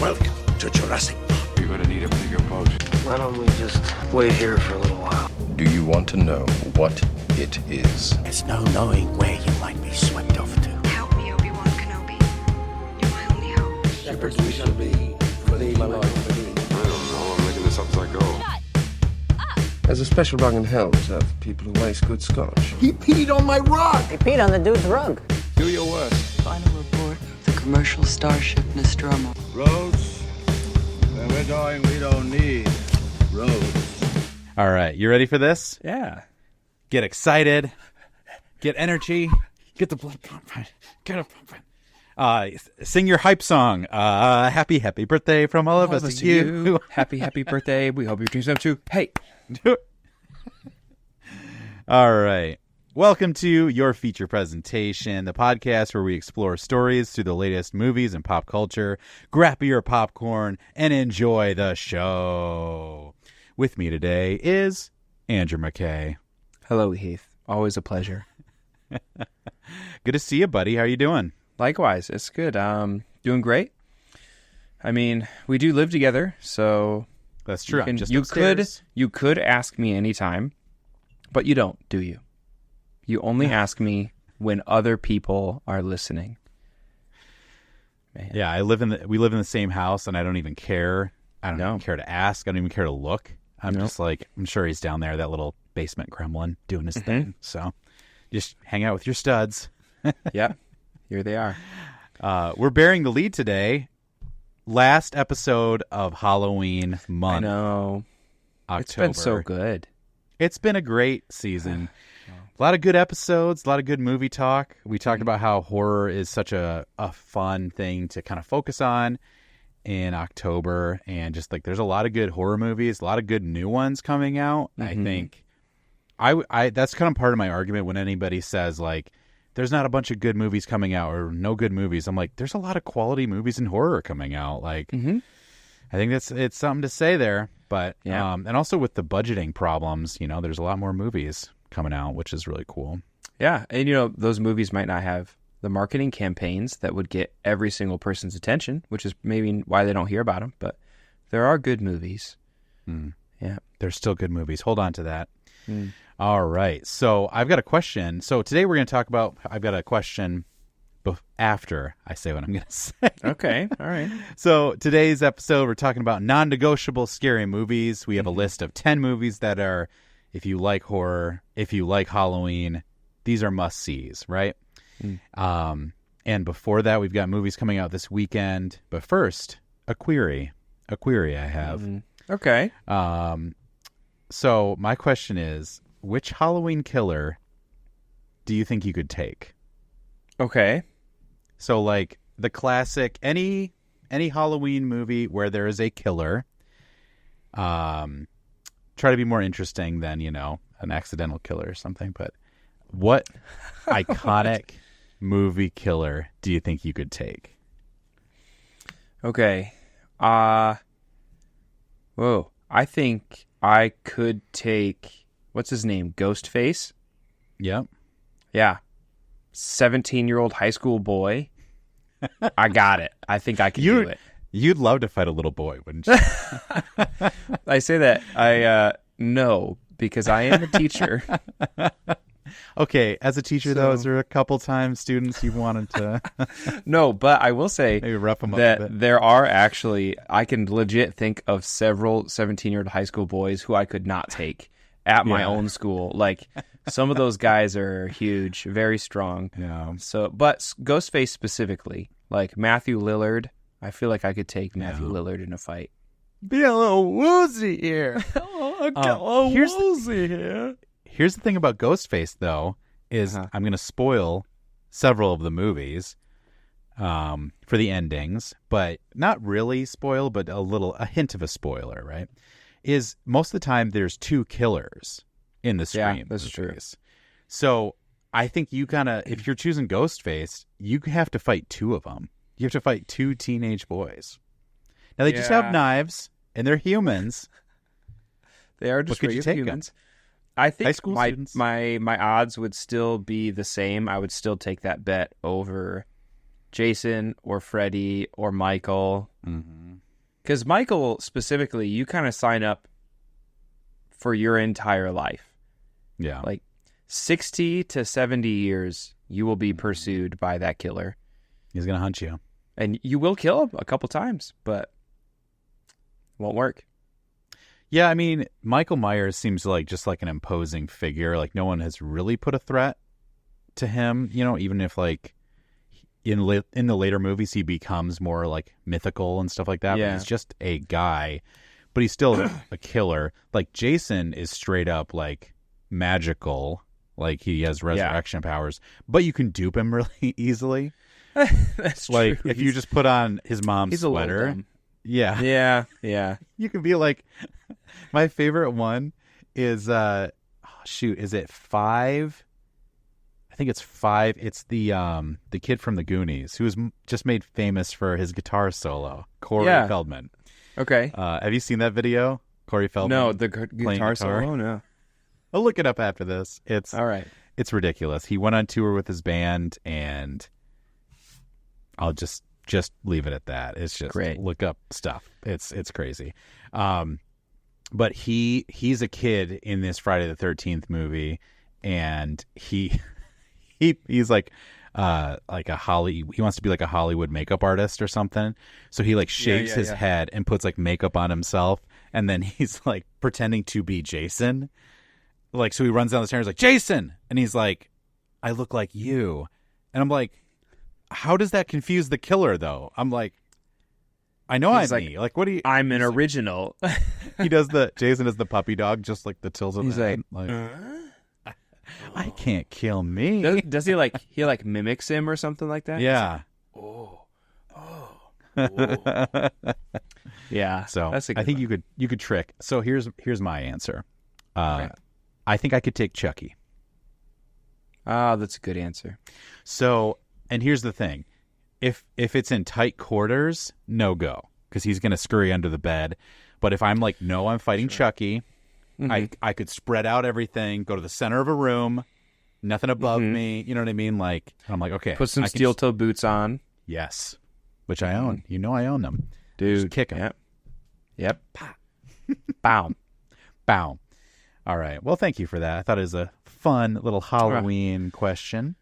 Welcome to Jurassic Park. You're gonna need a bigger boat. Why don't we just wait here for a little while? Do you want to know what it is? There's no knowing where you might be swept off to. Help me, Obi-Wan Kenobi. You're my only hope. Shepherds we shall be, for thee, my Lord, for thee. I don't know. I'm making this up as I go. There's a special rug in hell reserved for people who waste good scotch. He peed on my rug! He peed on the dude's rug. Do your worst. Final report of the commercial starship Nostromo. Roads? Where we're going, we don't need roads. All right, you ready for this? Yeah. Get excited. Get energy. Get the blood pumping. Get it pumping. Sing your hype song. Happy birthday from all of us to you. Happy birthday. We hope your dreams come true. Hey. Do it. All right. Welcome to Your Feature Presentation, the podcast where we explore stories through the latest movies and pop culture. Grab your popcorn and enjoy the show. With me today is Andrew McKay. Hello, Heath. Always a pleasure. Good to see you, buddy. How you doing? Likewise. It's good. Doing great. I mean, we do live together, so That's true. You could ask me anytime, but you don't, do you? You only ask me when other people are listening. Man. Yeah, we live in the same house, and I don't even care. I don't even care to ask. I don't even care to look. I'm just like, I'm sure he's down there, that little basement gremlin, doing his thing. So just hang out with your studs. Yeah, here they are. We're bearing the lead today. Last episode of Halloween month. I know. October. It's been so good. It's been a great season. A lot of good episodes, a lot of good movie talk. We talked about how horror is such a fun thing to kind of focus on in October. And just like there's a lot of good horror movies, a lot of good new ones coming out. I think I that's kind of part of my argument when anybody says like, there's not a bunch of good movies coming out or no good movies. I'm like, there's a lot of quality movies in horror coming out. Like, I think it's something to say there. But yeah. And also with the budgeting problems, there's a lot more movies coming out, which is really cool. Yeah, and those movies might not have the marketing campaigns that would get every single person's attention, which is maybe why they don't hear about them. But there are good movies. Yeah, there's still good movies. Hold on to that. All right. So I've got a question. So today we're going to talk about, I've got a question after I say what I'm going to say. Okay. All right. So today's episode, we're talking about non-negotiable scary movies. We have a list of 10 movies that are, if you like horror, if you like Halloween, these are must-sees, right? And before that, we've got movies coming out this weekend. But first, a query I have. Okay. So my question is, which Halloween killer do you think you could take? Okay. So like the classic, any Halloween movie where there is a killer, try to be more interesting than, an accidental killer or something. But what iconic movie killer do you think you could take? Okay. Whoa. I think I could take, what's his name? Ghostface? Yep. Yeah. 17-year-old high school boy. I got it. I think I can do it. You'd love to fight a little boy, wouldn't you? I say that. No, because I am a teacher. Okay, as a teacher, though, is there a couple times students you wanted to... No, but I will say maybe rough them up a that bit. there are actually, I can legit think of several 17-year-old high school boys who I could not take at my own school. Like, some of those guys are huge, very strong. Yeah. So, but Ghostface specifically, like Matthew Lillard, I feel like I could take Matthew Lillard in a fight. Be a little woozy here. Woozy here. Here's the thing about Ghostface, though, is I'm going to spoil several of the movies for the endings, but not really spoil, but a hint of a spoiler, right? Is most of the time there's two killers in the Scream. Yeah, that's true. So I think you if you're choosing Ghostface, you have to fight two of them. You have to fight two teenage boys. Now they just have knives and they're humans. They are just regular humans. I think my odds would still be the same. I would still take that bet over Jason or Freddy or Michael. Because Michael, specifically, you kind of sign up for your entire life. Yeah. Like 60 to 70 years, you will be pursued by that killer. He's going to hunt you. And you will kill him a couple times, but it won't work. Yeah, I mean, Michael Myers seems like just like an imposing figure. Like no one has really put a threat to him, you know, even if like in the later movies he becomes more like mythical and stuff like that. Yeah. But he's just a guy, but he's still a killer. Like Jason is straight up like magical, like he has resurrection powers, but you can dupe him really easily. That's like true. if you just put on his mom's He's a little sweater. dumb. Yeah. Yeah. You can be like, my favorite one is, is it 5? I think it's 5. It's the kid from the Goonies who was just made famous for his guitar solo, Corey Feldman. Okay. Have you seen that video? Corey Feldman? No, the playing guitar solo? No. I'll look it up after this. It's All right. It's ridiculous. He went on tour with his band, and I'll just leave it at that. It's just Great. Look up stuff. It's crazy. But he's a kid in this Friday the 13th movie, and he's like a he wants to be like a Hollywood makeup artist or something. So he like shaves his head and puts like makeup on himself, and then he's like pretending to be Jason. Like, so he runs down the stairs like, Jason, and he's like, I look like you. And I'm like, how does that confuse the killer though? I'm like, I know He's I'm me. Like, what do you? I'm an original. He does Jason is the puppy dog, just like the tills of He's the like, head. I can't kill me. does he like mimics him or something like that? Yeah. Yeah. So that's a good I think one. you could trick. So here's my answer. I think I could take Chucky. That's a good answer. So, and here's the thing. If it's in tight quarters, no go, because he's going to scurry under the bed. But if I'm like, no, I'm fighting Chucky, I could spread out everything, go to the center of a room, nothing above me. You know what I mean? Like, I'm like, okay. Put some steel toe boots on. Yes. Which I own. You know I own them. Dude. Just kick them. Yep. Bow. Bow. All right. Well, thank you for that. I thought it was a fun little Halloween question.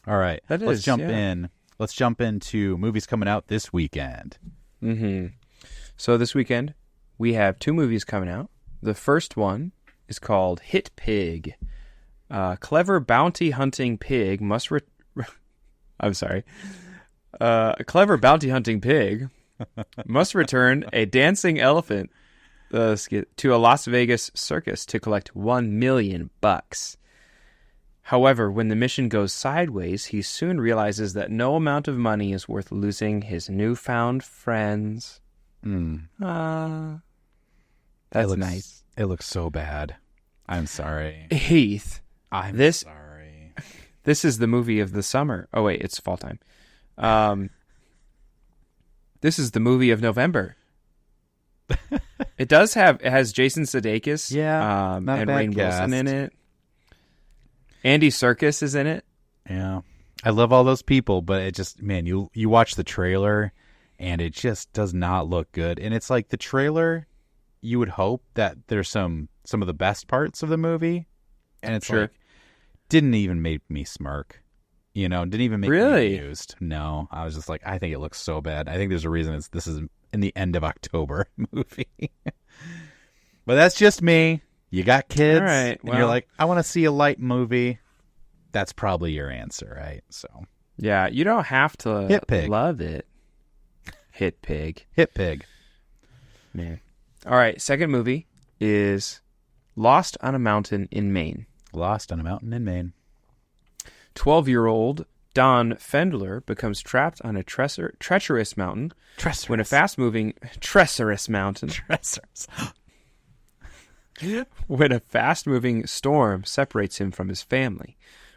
All right. Let's jump in. Let's jump into movies coming out this weekend. So this weekend, we have 2 movies coming out. The first one is called Hit Pig. Clever bounty hunting pig must... I'm sorry. A clever bounty hunting pig must return a dancing elephant to a Las Vegas circus to collect $1 million. However, when the mission goes sideways, he soon realizes that no amount of money is worth losing his newfound friends. That's nice. It looks so bad. I'm sorry. Heath, I'm sorry. This is the movie of the summer. Oh wait, it's fall time. This is the movie of November. It has Jason Sudeikis, not a and bad Rainn Wilson cast. in it. Andy Serkis is in it. Yeah. I love all those people, but it just, man, you watch the trailer and it just does not look good. And it's like the trailer, you would hope that there's some of the best parts of the movie, and it's like, didn't even make me smirk. You know, didn't even make me amused. No, I was just like, I think it looks so bad. I think there's a reason this is in the end of October movie. But that's just me. You got kids, All right, and you're like, I want to see a light movie. That's probably your answer, right? So, yeah, you don't have to Hit Pig. love it. Hit Pig. Hit Pig. Man. All right, second movie is Lost on a Mountain in Maine. Lost on a Mountain in Maine. 12-year-old Don Fendler becomes trapped on a treacherous mountain when a fast-moving when a fast-moving storm separates him from his family.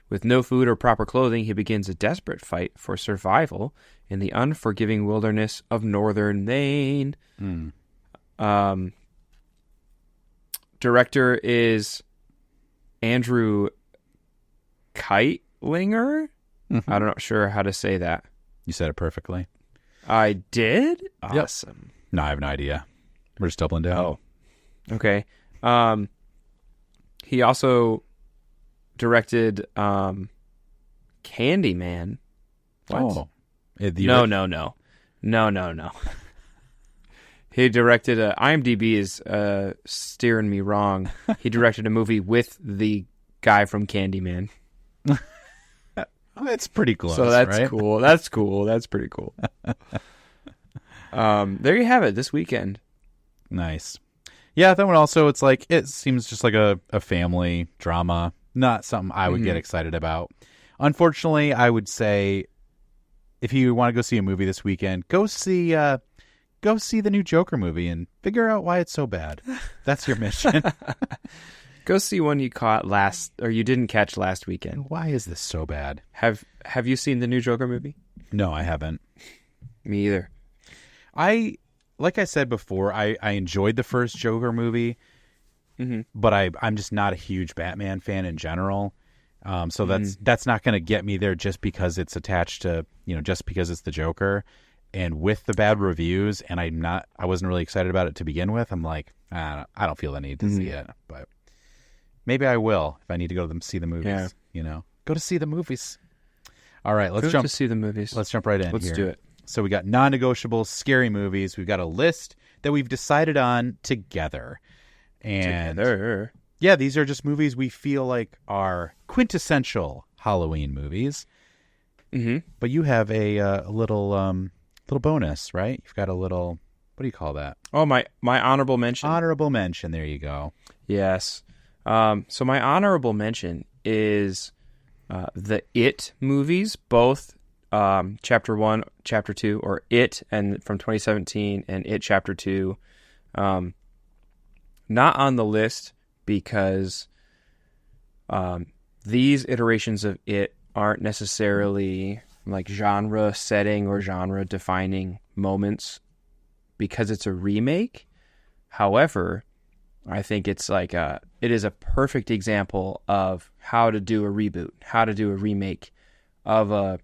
With no food or proper clothing, he begins a desperate fight for survival in the unforgiving wilderness of northern Maine. Director is Andrew Keitlinger. I'm not sure how to say that. You said it perfectly. I did? Awesome. No, I have no idea. We're just doubling down. Oh, okay. He also directed Candyman. What? Oh. No. He directed IMDb is steering me wrong. He directed a movie with the guy from Candyman. That's pretty close. So that's right? cool. That's cool. That's pretty cool. There you have it this weekend. Nice. Yeah, that one also, it's like, it seems just like a family drama. Not something I would get excited about. Unfortunately, I would say if you want to go see a movie this weekend, go see the new Joker movie and figure out why it's so bad. That's your mission. Go see one you caught you didn't catch last weekend. Why is this so bad? Have you seen the new Joker movie? No, I haven't. Me either. Like I said before, I enjoyed the first Joker movie, but I'm just not a huge Batman fan in general. So that's not going to get me there just because it's attached to, just because it's the Joker. And with the bad reviews, and I wasn't really excited about it to begin with. I'm like, I don't feel the need to see it, but maybe I will if I need to go see the movies. Yeah. Go to see the movies. All right, let's Go jump to see the movies. Let's jump right in. Let's here. do it. So we got non-negotiable scary movies. We've got a list that we've decided on together. And yeah, these are just movies we feel like are quintessential Halloween movies. Mm-hmm. But you have a little bonus, right? You've got a little, what do you call that? Oh, my honorable mention. Honorable mention. There you go. Yes. So my honorable mention is the It movies, both Chapter 1, Chapter 2, or It and from 2017 and It Chapter 2. Not on the list because these iterations of It aren't necessarily like genre setting or genre defining moments because it's a remake. However, I think it's like it is a perfect example of how to do a reboot, how to do a remake of a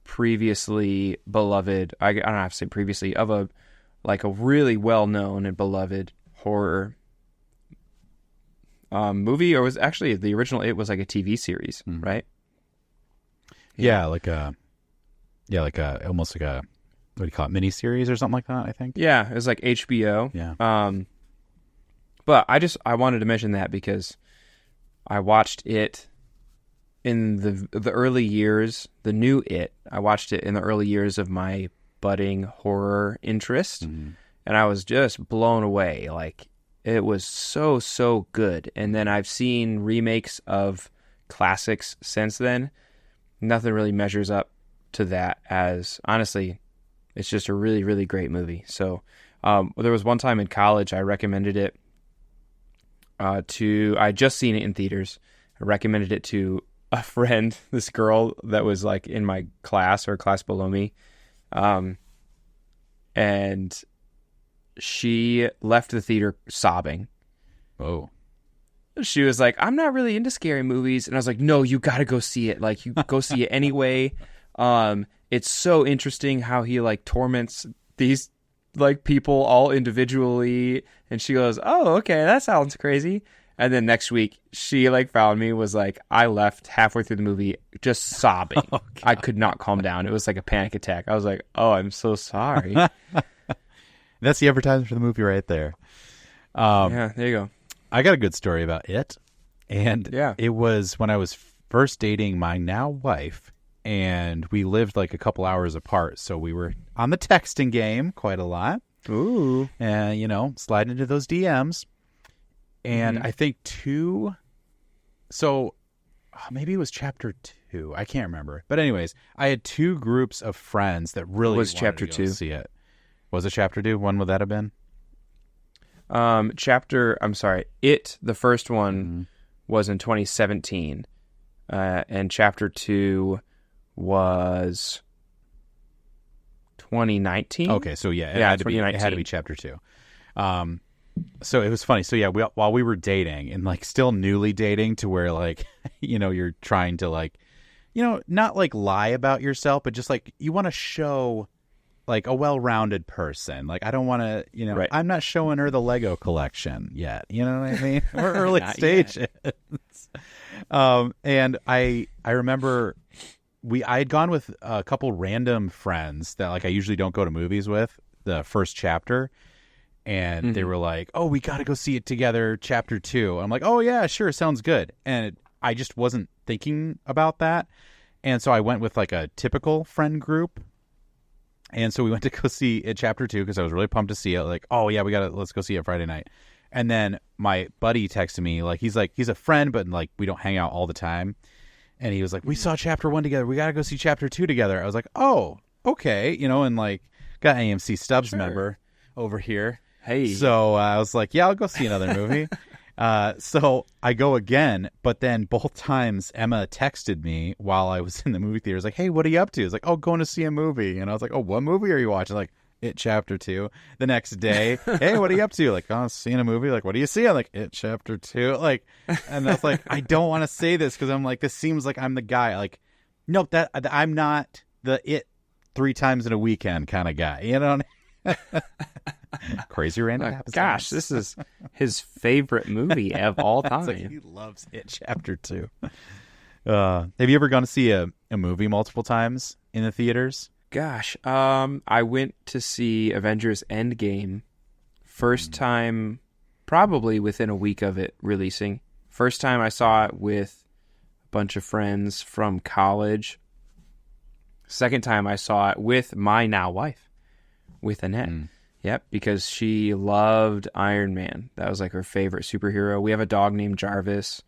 previously beloved, I don't have to say previously, of a really well-known and beloved horror movie, or was actually the original It was like a TV series, right? Yeah, like almost like a, what do you call it, miniseries or something like that, I think. Yeah, it was like HBO. Yeah. But I wanted to mention that because I watched it in the early years, the new It. I watched it in the early years of my budding horror interest, and I was just blown away. Like, it was so good. And then I've seen remakes of classics since then. Nothing really measures up to that, as honestly, it's just a really, really great movie. So there was one time in college I recommended it I just seen it in theaters. I recommended it to a friend, this girl that was like in my class or class below me. And she left the theater sobbing. Oh. She was like, I'm not really into scary movies. And I was like, no, you got to go see it. Like, you go see it anyway. It's so interesting how he like torments these like people all individually. And she goes, oh, okay, that sounds crazy. And then next week she like found me, was like, I left halfway through the movie just sobbing. Oh, I could not calm down. It was like a panic attack. I was like, oh, I'm so sorry. That's the advertisement for the movie right there. Yeah, there you go. I got a good story about it. And it was when I was first dating my now wife, and we lived like a couple hours apart. So we were on the texting game quite a lot. Ooh. And, sliding into those DMs. And I think maybe it was chapter 2. I can't remember. But anyways, I had two groups of friends that really was wanted chapter to go 2. see it. Was it chapter 2? When would that have been? It, the first one was in 2017. And chapter 2 was 2019. Okay, so it had to be chapter 2. So it was funny. So yeah, while we were dating and like still newly dating, to where like, you're trying to like, not like lie about yourself, but just like you want to show like a well-rounded person. Like I don't want to, Right. I'm not showing her the Lego collection yet. You know what I mean? We're early Not stages. And I remember I had gone with a couple random friends that like I usually don't go to movies with the first chapter. And they were like, "Oh, we got to go see it together, chapter 2." I'm like, "Oh yeah, sure, sounds good." And I just wasn't thinking about that. And so I went with like a typical friend group. And so we went to go see it chapter 2 because I was really pumped to see it. Like, "Oh yeah, let's go see it Friday night." And then my buddy texted me he's a friend, but like we don't hang out all the time. And he was like, "We saw chapter 1 together. We got to go see chapter 2 together." I was like, "Oh, okay." And like got AMC Stubbs member over here. Hey. So I was like, "Yeah, I'll go see another movie." So I go again, but then both times Emma texted me while I was in the movie theater. Like, "Hey, what are you up to?" It's like, "Oh, going to see a movie." And I was like, "Oh, what movie are you watching?" Like, "It Chapter 2. The next day, "Hey, what are you up to?" Like, "Oh, seeing a movie." Like, "What do you see?" I'm like, "It Chapter 2. Like, and I was like, I don't want to say this because I'm like, this seems like I'm the guy. Like, nope, that I'm not the It 3 times in a weekend kind of guy. You know. Crazy random happenstance. Gosh, this is his favorite movie of all time. Like he loves It Chapter 2. Have you ever gone to see a movie multiple times in the theaters? Gosh, I went to see Avengers Endgame. First time, probably within a week of it releasing. First time I saw it with a bunch of friends from college. Second time I saw it with my now wife, with Annette. Yep, because she loved Iron Man. That was like her favorite superhero. We have a dog named Jarvis.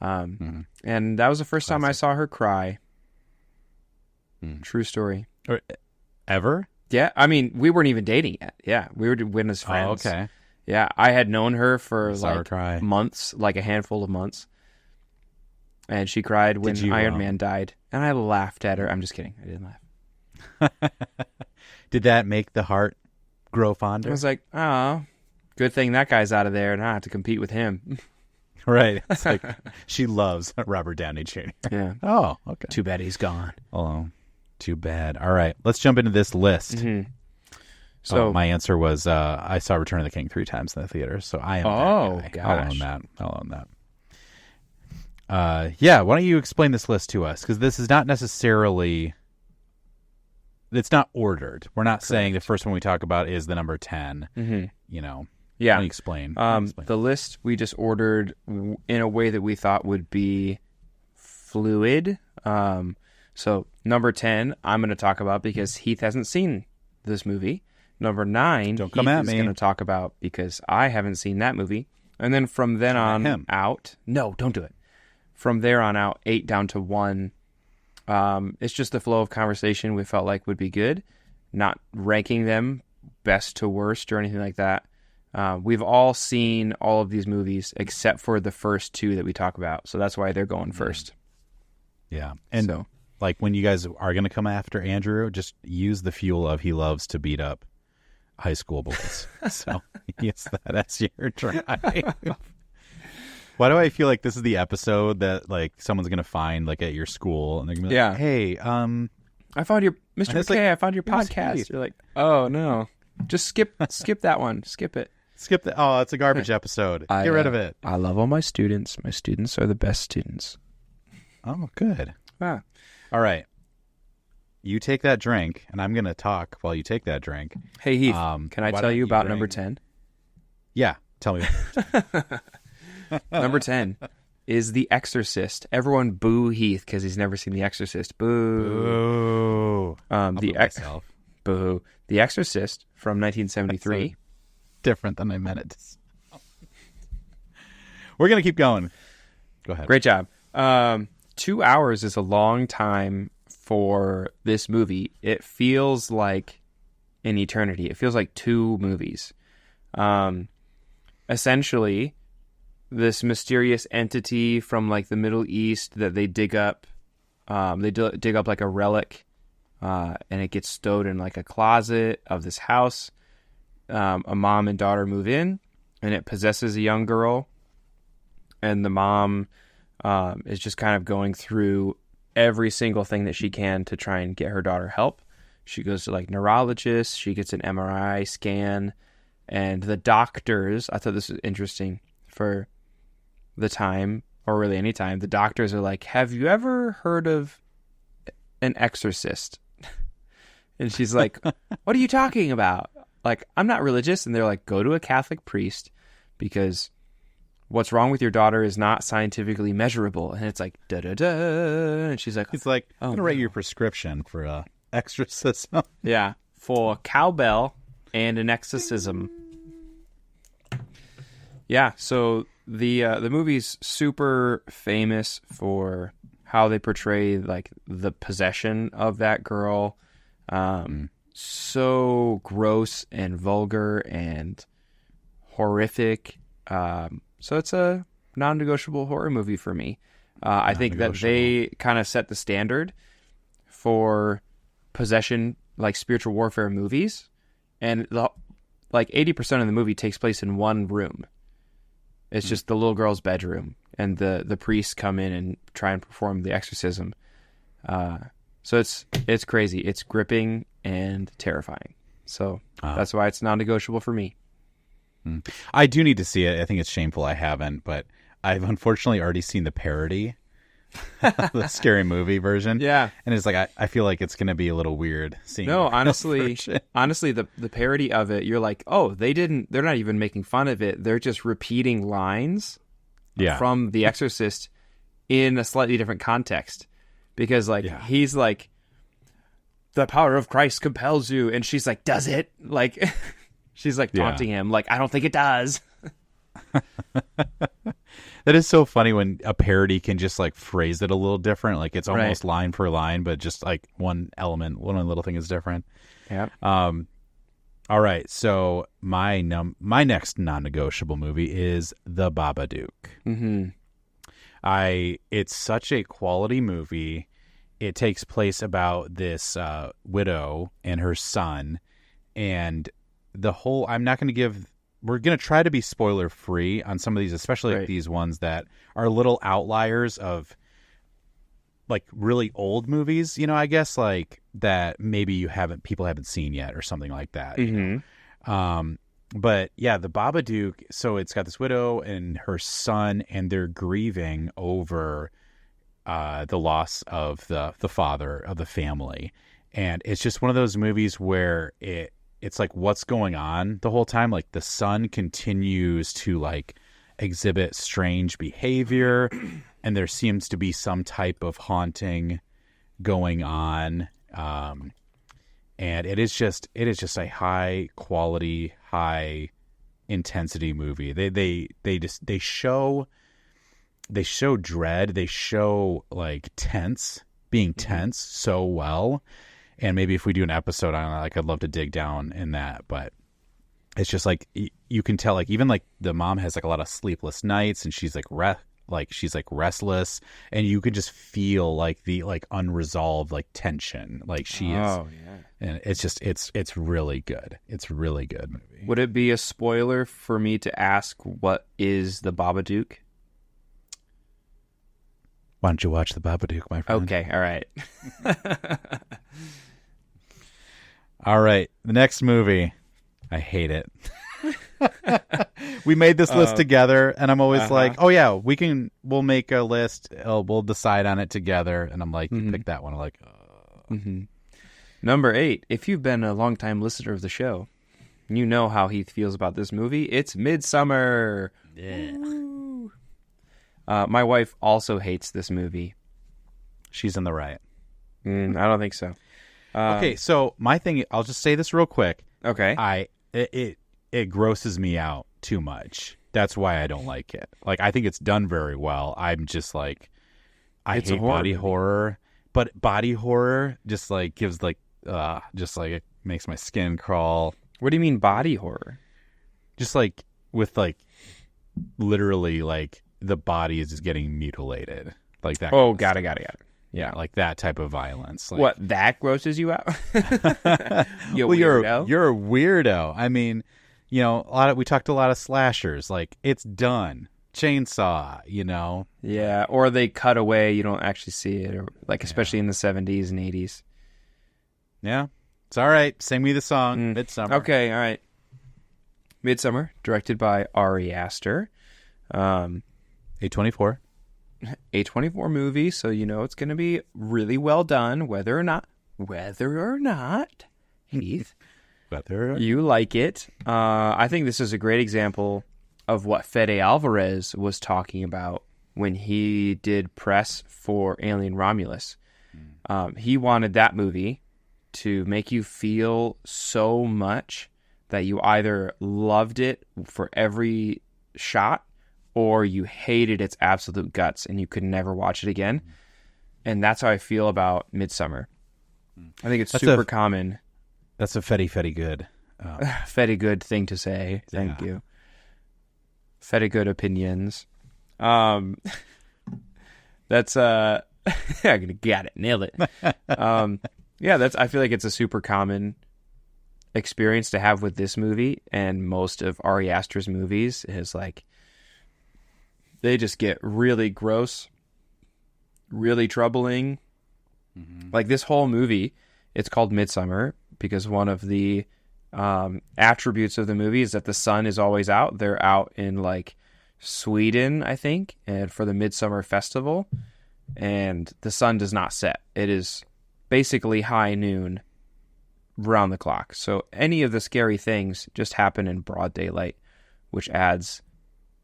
And that was the first time I saw her cry. True story. Ever? Yeah, I mean, we weren't even dating yet. Yeah, we were as friends. Oh, okay. Yeah, I had known her for Saw her like cry. months, like a handful of months. And she cried when you, Iron Man died. And I laughed at her. I'm just kidding. I didn't laugh. Did that make the heart grow fonder? I was like, oh, good thing that guy's out of there and I have to compete with him. Right. It's like she loves Robert Downey Jr. Yeah. Oh, okay. Too bad he's gone. Oh, too bad. All right, let's jump into this list. So my answer was I saw Return of the King 3 times in the theater, so I am that guy. I'll own that. I'll own that. Yeah, why don't you explain this list to us? Because this is not necessarily... It's not ordered. We're not saying the first one we talk about is the number 10. You know. Yeah. Let me explain. The list we just ordered in a way that we thought would be fluid. So number 10, I'm going to talk about because Heath hasn't seen this movie. Number 9, Don't come Heath at is me. going to talk about because I haven't seen that movie. And then from then on out, no, don't do it. From there on out, 8 down to 1. It's just the flow of conversation we felt like would be good. Not ranking them best to worst or anything like that. We've all seen all of these movies except for the first 2 that we talk about. So that's why they're going first. Yeah. And So, like when you guys are going to come after Andrew, just use the fuel of he loves to beat up high school boys. So use that as your drive. Why do I feel like this is the episode that like someone's going to find like at your school and they're going to be like, "Hey, I found your Mr. And it's McKay. like, I found your it was podcast." Heath. You're like, "Oh no, just skip that one. Skip it. skip the it's a garbage episode. Get rid of it." I love all my students. My students are the best students. Oh, good. Ah. All right. You take that drink, and I'm going to talk while you take that drink. Hey Heath, can I why tell don't you about bring- number 10? Yeah, tell me. Number 10 is The Exorcist. Everyone boo Heath because he's never seen The Exorcist. Boo. Ooh. Myself. Boo. The Exorcist from 1973. Different than I meant it. We're going to keep going. Go ahead. Great job. 2 hours is a long time for this movie. It feels like an eternity. It feels like 2 movies. Essentially, this mysterious entity from like the Middle East that they dig up, dig up like a relic, and it gets stowed in like a closet of this house. A mom and daughter move in, and it possesses a young girl, and the mom is just kind of going through every single thing that she can to try and get her daughter help. She goes to like neurologists. She gets an MRI scan, and the doctors. I thought this was interesting for the time, or really any time. The doctors are like, "Have you ever heard of an exorcist?" And she's like, "What are you talking about? Like, I'm not religious." And they're like, "Go to a Catholic priest because what's wrong with your daughter is not scientifically measurable." And it's like, da da da. And she's like, He's like, "Oh, I'm going to write no." your prescription for exorcism. Yeah, for cowbell and an exorcism. Yeah, so the movie's super famous for how they portray like the possession of that girl. So gross and vulgar and horrific. So it's a non-negotiable horror movie for me. I think that they kind of set the standard for possession, like spiritual warfare movies, and like 80% of the movie takes place in one room. It's just the little girl's bedroom, and the priests come in and try and perform the exorcism. So it's crazy. It's gripping and terrifying. So that's why it's non-negotiable for me. I do need to see it. I think it's shameful I haven't, but I've unfortunately already seen the parody, the Scary Movie version. Yeah. And it's like, I feel like it's going to be a little weird seeing No, the honestly, the parody of it, you're like, oh, they're not even making fun of it. They're just repeating lines from The Exorcist in a slightly different context. Because he's like, the power of Christ compels you. And she's like, does it? Like, she's like taunting him. Like, I don't think it does. That is so funny when a parody can just like phrase it a little different. Like it's almost line for line, but just like one little thing is different. Yeah. All right. So my next non-negotiable movie is The Babadook. Mm-hmm. It's such a quality movie. It takes place about this widow and her son, and we're going to try to be spoiler free on some of these, especially like these ones that are little outliers of like really old movies, I guess like that maybe people haven't seen yet or something like that. Mm-hmm. But yeah, The Babadook. So it's got this widow and her son, and they're grieving over the loss of the father of the family. And it's just one of those movies where it's like what's going on the whole time. Like the son continues to like exhibit strange behavior, and there seems to be some type of haunting going on. And it is just a high quality, high intensity movie. They show dread. They show like being tense so well. And maybe if we do an episode on it, like I'd love to dig down in that. But it's just like you can tell, like even like the mom has like a lot of sleepless nights, and she's like restless, and you could just feel like the like unresolved like tension, like she is. Oh yeah. And it's just it's really good. It's a really good movie. Would it be a spoiler for me to ask what is The Babadook? Why don't you watch The Babadook, my friend? Okay, all right. All right, the next movie. I hate it. We made this list together, and I'm always like, oh yeah, we'll make a list. We'll decide on it together. And I'm like, you pick that one. I'm like, Number 8. If you've been a longtime listener of the show, you know how Heath feels about this movie. It's Midsummer. Yeah. My wife also hates this movie. She's in the right. I don't think so. Okay, so my thing, I'll just say this real quick. Okay. It grosses me out too much. That's why I don't like it. Like, I think it's done very well. I'm just like, I hate body horror, but body horror just like gives like, just like it makes my skin crawl. What do you mean body horror? Just like with like literally like the body is just getting mutilated, like that. Oh, got it. Yeah, like that type of violence. Like, What, that grosses you out? You're a weirdo. I mean, we talked a lot of slashers. Like, it's done. Chainsaw, Yeah, or they cut away. You don't actually see it, or like especially in the 70s and 80s. Yeah. It's all right. Sing me the song. Midsummer. Okay, all right. Midsummer, directed by Ari Aster. A24. A24 movie, so you know it's going to be really well done, whether or not, Heath, Whether you like it. I think this is a great example of what Fede Alvarez was talking about when he did press for Alien Romulus. He wanted that movie to make you feel so much that you either loved it for every shot or you hated its absolute guts and you could never watch it again. And that's how I feel about Midsummer. I think it's super common. That's a Fetty good. Fetty good thing to say. Thank you. Fetty good opinions. That's I'm gonna get it, nail it. I feel like it's a super common experience to have with this movie, and most of Ari Aster's movies is like they just get really gross, really troubling. Like this whole movie, it's called Midsummer because one of the attributes of the movie is that the sun is always out. They're out in like Sweden, I think, and for the Midsummer Festival, and the sun does not set. It is basically high noon round the clock. So any of the scary things just happen in broad daylight, which adds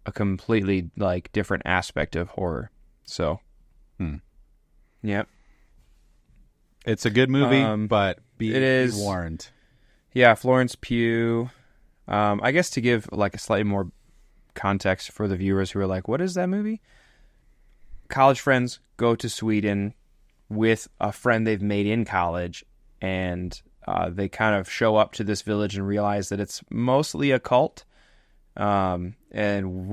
a completely like different aspect of horror. So, yep. It's a good movie, but it is be warned. Yeah, Florence Pugh. I guess to give like a slightly more context for the viewers who are like, what is that movie? College friends go to Sweden with a friend they've made in college, and they kind of show up to this village and realize that it's mostly a cult, and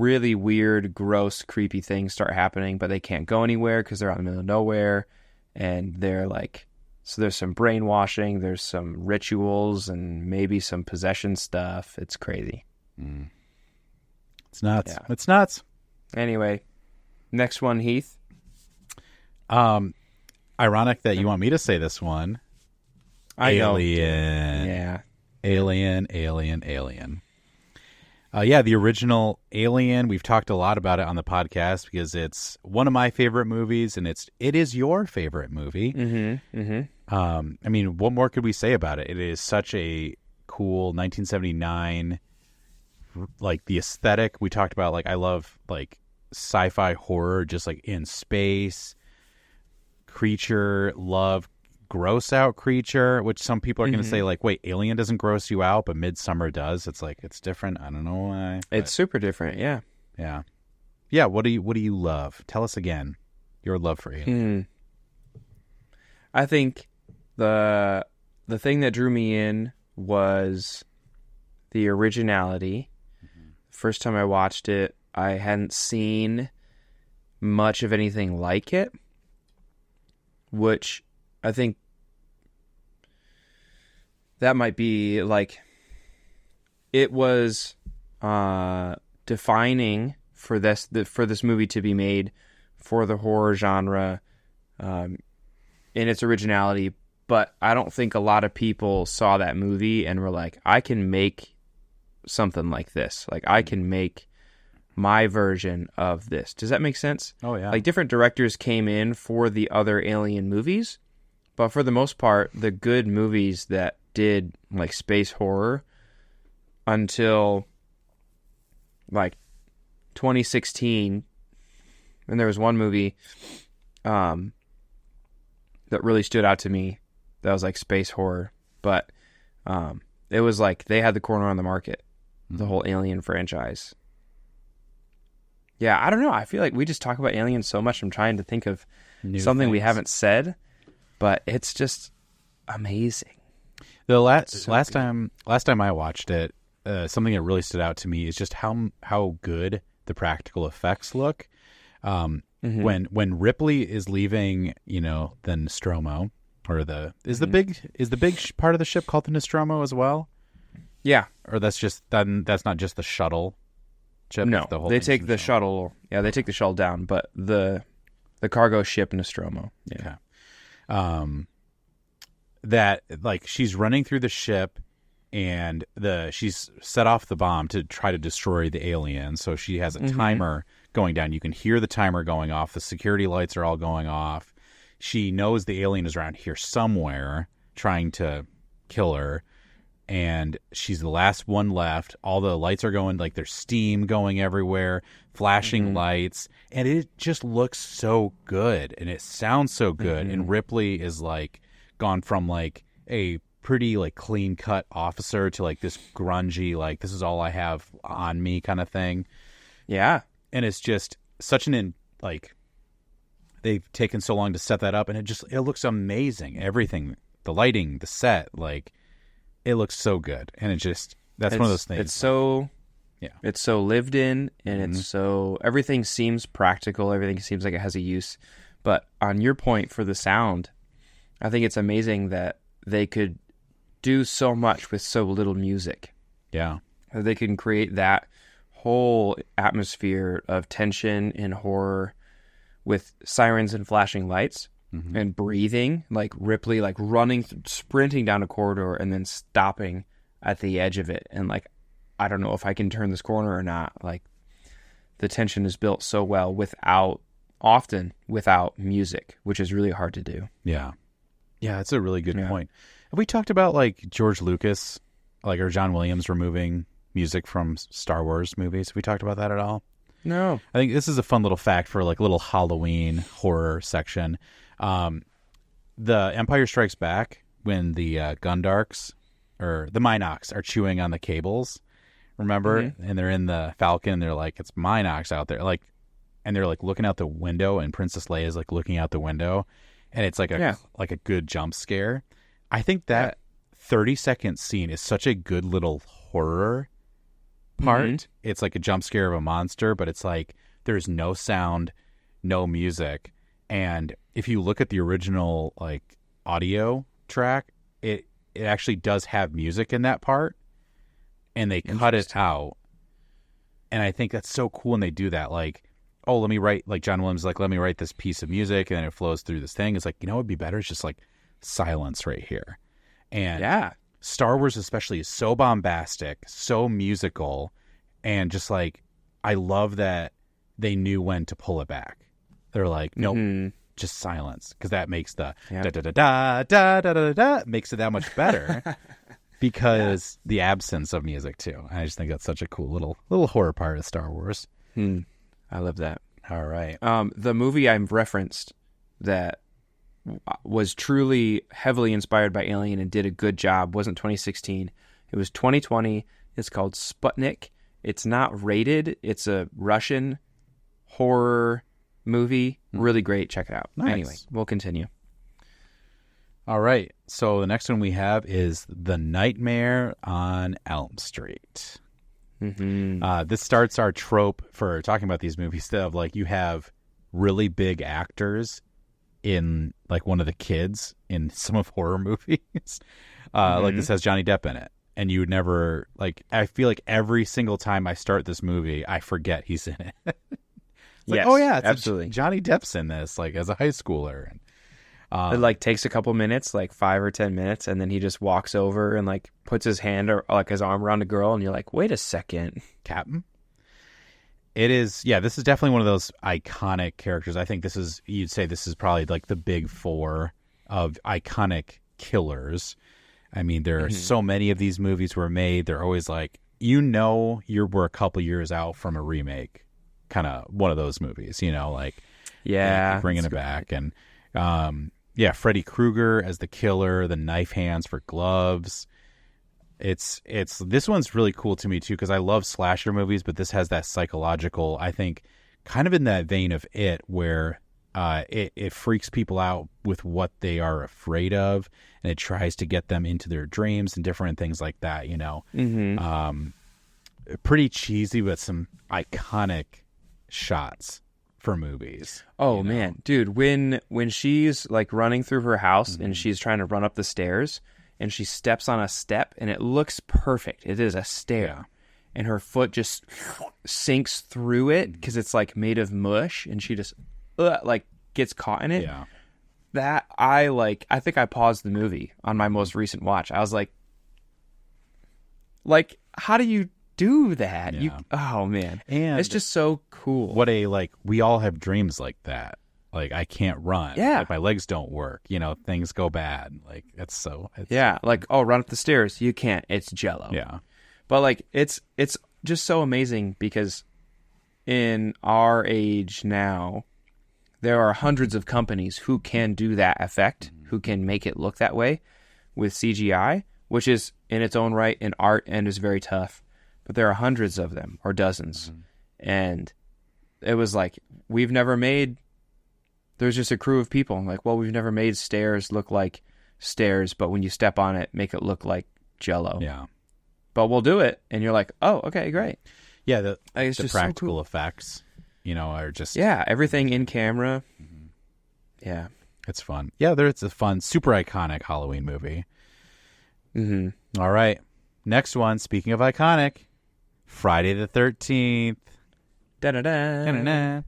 really weird, gross, creepy things start happening, but they can't go anywhere because they're out in the middle of nowhere, and they're like, so there's some brainwashing, there's some rituals, and maybe some possession stuff. It's crazy. It's nuts. Yeah. It's nuts. Anyway, next one, Heath. Ironic that you want me to say this one. Alien. Yeah. Alien. The original Alien. We've talked a lot about it on the podcast because it's one of my favorite movies, and it is your favorite movie. I mean, what more could we say about it? It is such a cool 1979, like the aesthetic we talked about. Like I love like sci-fi horror, just like in space, creature, love gross out creature, which some people are going to say like, wait, Alien doesn't gross you out, but Midsummer does. It's like, it's different. I don't know why. It's super different. Yeah. What do you love? Tell us again your love for Alien. I think the thing that drew me in was the originality. First time I watched it, I hadn't seen much of anything like it, which I think that might be like, it was defining for this movie to be made for the horror genre in its originality. But I don't think a lot of people saw that movie and were like, I can make something like this. Like, I can make my version of this. Does that make sense? Oh, yeah. Like, different directors came in for the other Alien movies, but for the most part, the good movies that did, like, space horror until, like, 2016, and there was one movie that really stood out to me that was like space horror, but it was like they had the corner on the market, the whole Alien franchise. Yeah, I don't know. I feel like we just talk about Alien so much. I'm trying to think of something we haven't said, but it's just amazing. The last time I watched it, something that really stood out to me is just how good the practical effects look. When Ripley is leaving, the Nostromo, or is the big part of the ship called the Nostromo as well? Yeah, or that's not just the shuttle ship. No, the whole they take the shuttle. Yeah, they take the shuttle down, but the cargo ship Nostromo. Yeah. Okay. that like she's running through the ship and she's set off the bomb to try to destroy the alien. So she has a timer going down. You can hear the timer going off. The security lights are all going off. She knows the alien is around here somewhere trying to kill her. And she's the last one left. All the lights are going, like there's steam going everywhere, flashing lights. And it just looks so good. And it sounds so good. And Ripley is like gone from like a pretty like clean cut officer to like this grungy, like this is all I have on me kind of thing. Yeah. And it's just such like they've taken so long to set that up. And it looks amazing. Everything, the lighting, the set, like, it looks so good, and that's one of those things. It's so lived in, and it's so everything seems practical. Everything seems like it has a use. But on your point for the sound, I think it's amazing that they could do so much with so little music. Yeah, they can create that whole atmosphere of tension and horror with sirens and flashing lights. And breathing, like Ripley, like running, sprinting down a corridor and then stopping at the edge of it. And like, I don't know if I can turn this corner or not. Like, the tension is built so well often without music, which is really hard to do. Yeah. Yeah, that's a really good point. Have we talked about like George Lucas, like, or John Williams removing music from Star Wars movies? Have we talked about that at all? No. I think this is a fun little fact for like a little Halloween horror section. The Empire Strikes Back, when the Gundarks or the Minox are chewing on the cables, remember? And they're in the Falcon. And they're like, it's Minox out there, like, and they're like looking out the window, and Princess Leia is like looking out the window, and it's like a good jump scare. I think that 30-second scene is such a good little horror part. It's like a jump scare of a monster, but it's like there's no sound, no music. And if you look at the original like audio track, it actually does have music in that part, and they cut it out. And I think that's so cool when they do that. Like, oh, let me write, like John Williams, like, let me write this piece of music, and then it flows through this thing. It's like, you know what would be better? It's just like silence right here. And Star Wars especially is so bombastic, so musical, and just like, I love that they knew when to pull it back. They're like, nope, just silence, because that makes the da-da-da-da, makes it that much better because the absence of music, too. I just think that's such a cool little horror part of Star Wars. I love that. All right. The movie I've referenced that was truly heavily inspired by Alien and did a good job wasn't 2016. It was 2020. It's called Sputnik. It's not rated. It's a Russian horror movie. Really great. Check it out. Nice. Anyway, we'll continue. All right. So the next one we have is The Nightmare on Elm Street. This starts our trope for talking about these movies of like, you have really big actors in like one of the kids in some of horror movies. Like this has Johnny Depp in it. And you would never, like, I feel like every single time I start this movie, I forget he's in it. It's like, oh yeah, it's absolutely. Johnny Depp's in this, like, as a high schooler. And it like takes a couple minutes, like 5 or 10 minutes, and then he just walks over and like puts his hand or like his arm around a girl, and you're like, wait a second, Captain. It is, yeah, this is definitely one of those iconic characters. I think you'd say this is probably like the big four of iconic killers. I mean, there are so many of these movies were made. They're always like, we're a couple years out from a remake, kind of one of those movies, like, bringing it back. And Freddy Krueger as the killer, the knife hands for gloves. It's this one's really cool to me too, because I love slasher movies, but this has that psychological, I think, kind of in that vein of It, where it freaks people out with what they are afraid of, and it tries to get them into their dreams and different things like that. Pretty cheesy, but some iconic shots for movies. Oh man, dude, when she's like running through her house and she's trying to run up the stairs, and she steps on a step, and it looks perfect. It is a stair, and her foot just sinks through it because it's like made of mush, and she just like gets caught in it. that I think I paused the movie on my most recent watch. I was like, how do you do that? Yeah. Oh man. And it's just so cool. We all have dreams like that. Like, I can't run. Yeah. Like, my legs don't work. Things go bad. Like, it's like, oh, run up the stairs. You can't. It's Jello. Yeah. But like, it's just so amazing because in our age now, there are hundreds of companies who can do that effect, who can make it look that way with CGI, which is in its own right an art and is very tough. But there are hundreds of them, or dozens. And it was like, there's just a crew of people. I'm like, well, we've never made stairs look like stairs, but when you step on it, make it look like Jello. Yeah. But we'll do it. And you're like, oh, okay, great. Yeah, It's the just so practical cool. effects, are just... Yeah, everything in camera. Yeah. It's fun. Yeah, it's a fun, super iconic Halloween movie. Mm-hmm. All right. Next one, speaking of iconic, Friday the 13th. Da-da-da. Da-da-da.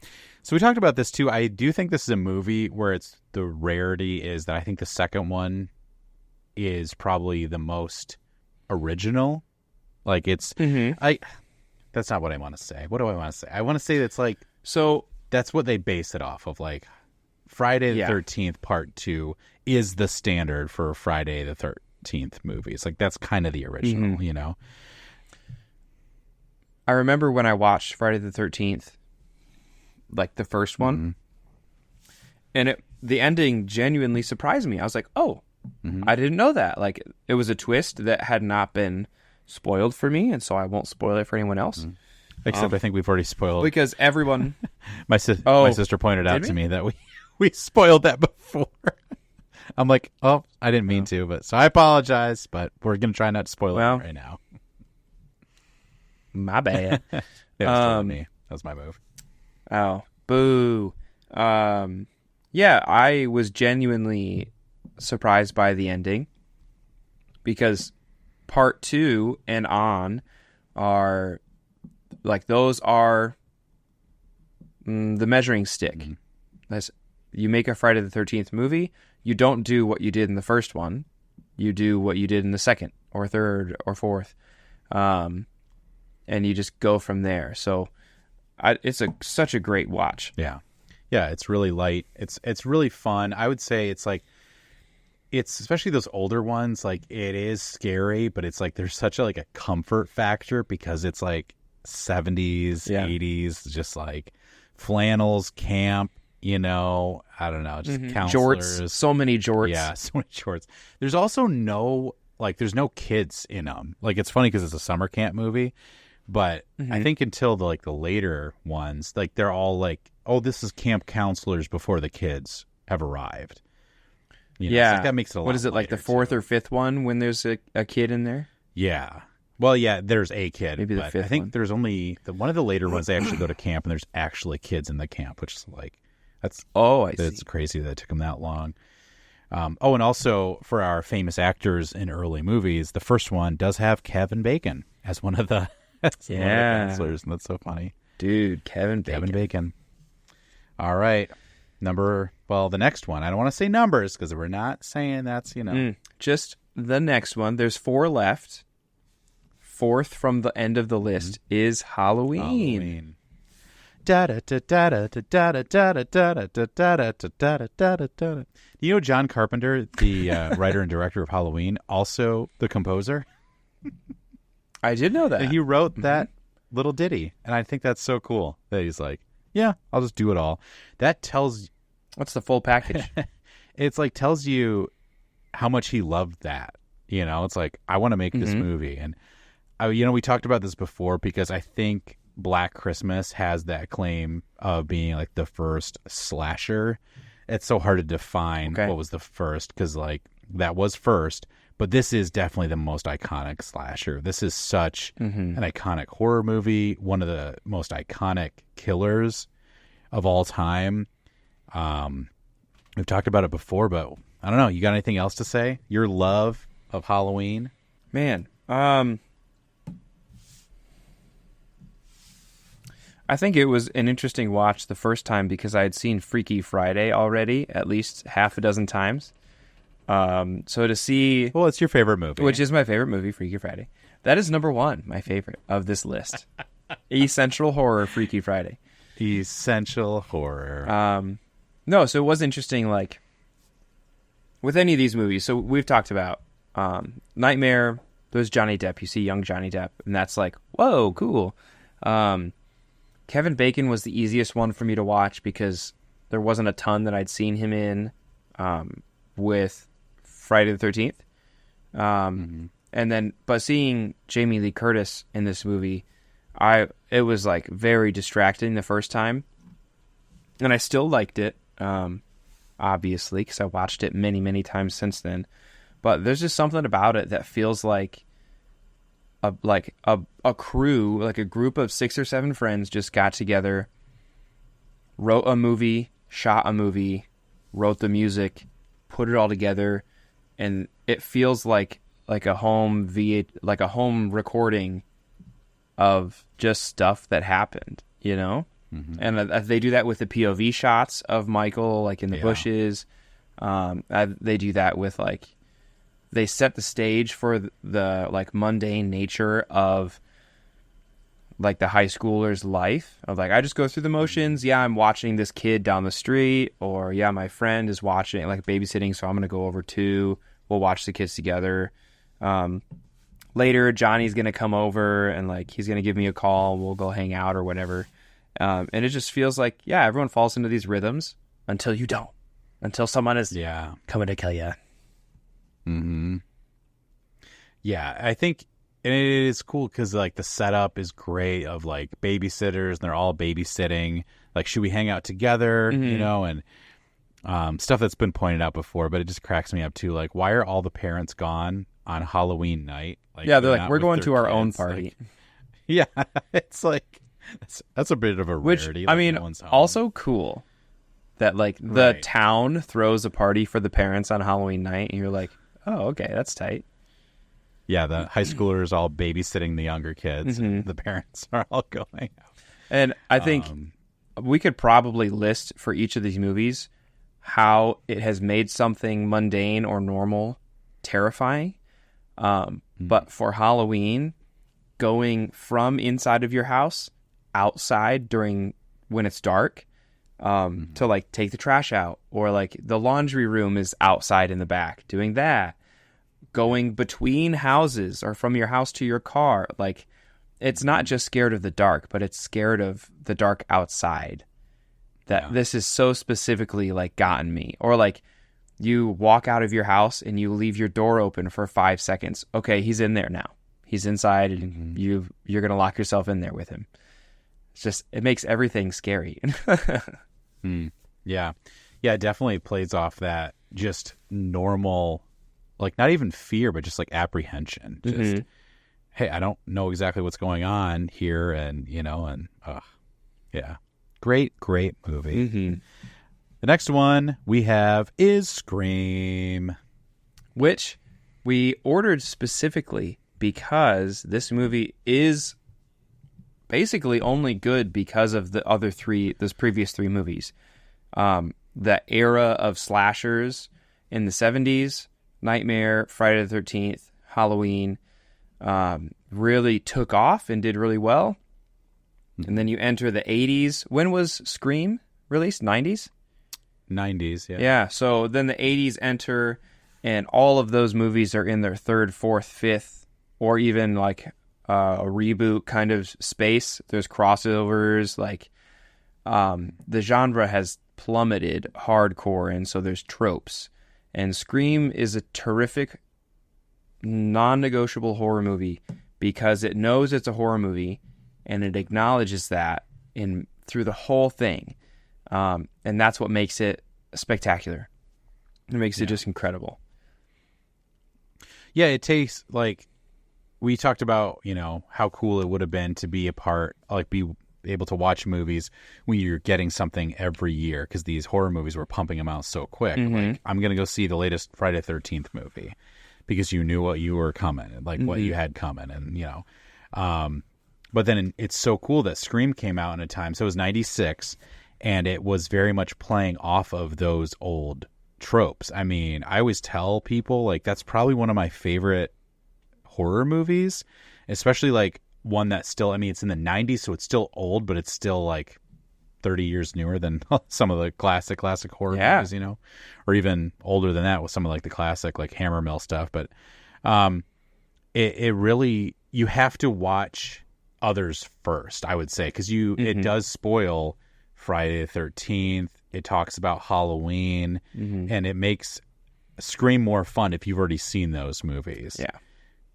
So we talked about this too. I do think this is a movie where the rarity is that I think the second one is probably the most original. Like it's, that's not what I want to say. What do I want to say? I want to say that's like, so that's what they base it off of. Like Friday the 13th Part 2 is the standard for Friday the 13th movies. Like that's kind of the original, I remember when I watched Friday the 13th, like the first one, and the ending genuinely surprised me. I was like, oh, I didn't know that. Like it was a twist that had not been spoiled for me, and so I won't spoil it for anyone else. Except I think we've already spoiled. Because everyone... my sister pointed out to me that we spoiled that before. I'm like, oh, I didn't mean to, but so I apologize, but we're going to try not to spoil it right now. My bad. It was totally me. That was my move. Oh, boo. Yeah, I was genuinely surprised by the ending because Part 2 and on are like those are the measuring stick. That's you make a Friday the 13th movie, you don't do what you did in the first one. You do what you did in the second or third or fourth. And you just go from there. So it's such a great watch. Yeah. Yeah, it's really light. It's really fun. I would say it's especially those older ones, like it is scary, but it's like there's such a comfort factor because it's like 70s, 80s, just like flannels, camp, I don't know, just counselors. Jorts, so many jorts. Yeah, so many jorts. There's also there's no kids in them. Like it's funny because it's a summer camp movie, but I think until the later ones, like they're all like, oh, this is camp counselors before the kids have arrived. Yeah, like that makes it a lot. What is it, like the fourth or fifth one when there's a kid in there? Yeah. Well, yeah, there's a kid. Maybe the fifth I think one. there's only one of the later ones. They actually go to camp, and there's actually kids in the camp, which is like that's see. Crazy that it took them that long. And also for our famous actors in early movies, the first one does have Kevin Bacon as one of the counselors, and that's so funny, dude. Kevin Bacon. All right. The next one. I don't want to say numbers because we're not saying that's, Just the next one. There's 4 left. Fourth from the end of the list is Halloween. You know John Carpenter, the writer and director of Halloween, also the composer? I did know that. He wrote that little ditty, and I think that's so cool that he's like, yeah, I'll just do it all. That tells... What's the full package? It's like tells you how much he loved that. It's like, I want to make this movie. And, we talked about this before because I think Black Christmas has that claim of being like the first slasher. It's so hard to define what was the first because like that was first. But this is definitely the most iconic slasher. This is such an iconic horror movie, one of the most iconic killers of all time. We've talked about it before, but I don't know. You got anything else to say? Your love of Halloween? Man, I think it was an interesting watch the first time because I had seen Freaky Friday already at least half a dozen times. So to see... Well, it's your favorite movie. Which is my favorite movie, Freaky Friday. That is number one, my favorite of this list. Essential horror, Freaky Friday. Essential horror. No, so it was interesting, like, with any of these movies. So we've talked about Nightmare, there's Johnny Depp. You see young Johnny Depp, and that's like, whoa, cool. Kevin Bacon was the easiest one for me to watch because there wasn't a ton that I'd seen him in with Friday the 13th. And then, but seeing Jamie Lee Curtis in this movie, it was like very distracting the first time. And I still liked it, obviously, because I watched it many, many times since then. But there's just something about it that feels like a crew, like a group of 6 or 7 friends just got together, wrote a movie, shot a movie, wrote the music, put it all together, and it feels like a home recording of just stuff that happened, you know? Mm-hmm. And they do that with the POV shots of Michael, like in the bushes. They do that with like, they set the stage for the like mundane nature of like the high schooler's life of like, I just go through the motions. Yeah, I'm watching this kid down the street, or yeah, my friend is watching, like babysitting, so I'm going to go over too. We'll watch the kids together. Later, Johnny's going to come over and like, he's going to give me a call. We'll go hang out or whatever. And it just feels like, yeah, everyone falls into these rhythms until you don't, until someone is coming to kill you. Mm-hmm. Yeah, I think, and it is cool because like the setup is great of like babysitters, and they're all babysitting. Like, should we hang out together? Mm-hmm. You know, and stuff that's been pointed out before, but it just cracks me up too. Like, why are all the parents gone on Halloween night? Like, yeah, they're like, we're going to our own party. Like, yeah, it's like that's a bit of a rarity. Which, like, I mean, no one's home. also cool that like the town throws a party for the parents on Halloween night, and you're like, oh, okay, that's tight. Yeah, the high schoolers all babysitting the younger kids. Mm-hmm. And the parents are all going out. And I think we could probably list for each of these movies how it has made something mundane or normal terrifying. But for Halloween, going from inside of your house outside when it's dark, to like take the trash out, or like the laundry room is outside in the back doing that, going between houses or from your house to your car. Like, it's not just scared of the dark, but it's scared of the dark outside. This is so specifically like gotten me. Or like, you walk out of your house and you leave your door open for 5 seconds. Okay, he's in there now. He's inside, and you're gonna lock yourself in there with him. It's just, it makes everything scary. Yeah, it definitely plays off that just normal, like not even fear, but just like apprehension. Just, hey, I don't know exactly what's going on here, and you know, and yeah, great movie. Mm-hmm. The next one we have is Scream, which we ordered specifically because this movie is basically only good because of those previous 3 movies. The era of slashers in the 70s, Nightmare, Friday the 13th, Halloween, really took off and did really well. And then you enter the 80s. When was Scream released? 90s? 90s, yeah. Yeah, so then the 80s enter, and all of those movies are in their 3rd, 4th, 5th, or even like a reboot kind of space. There's crossovers, like the genre has plummeted hardcore, and so there's tropes. And Scream is a terrific non-negotiable horror movie because it knows it's a horror movie, and it acknowledges that through the whole thing. And that's what makes it spectacular. It makes it just incredible. Yeah, it takes, like, we talked about, you know, how cool it would have been to be be able to watch movies when you're getting something every year, because these horror movies were pumping them out so quick. Like, I'm going to go see the latest Friday the 13th movie because you knew what you were coming, like what you had coming. And, you know, But then it's so cool that Scream came out in a time. So it was 96, and it was very much playing off of those old tropes. I mean, I always tell people, like, that's probably one of my favorite horror movies, especially, like, one that's still, I mean, it's in the 90s, so it's still old, but it's still, like, 30 years newer than some of the classic horror movies, you know? Or even older than that with some of, like, the classic, like, Hammer Mill stuff. But it really, you have to watch others first, I would say, because it does spoil Friday the 13th. It talks about Halloween, and it makes Scream more fun if you've already seen those movies. Yeah.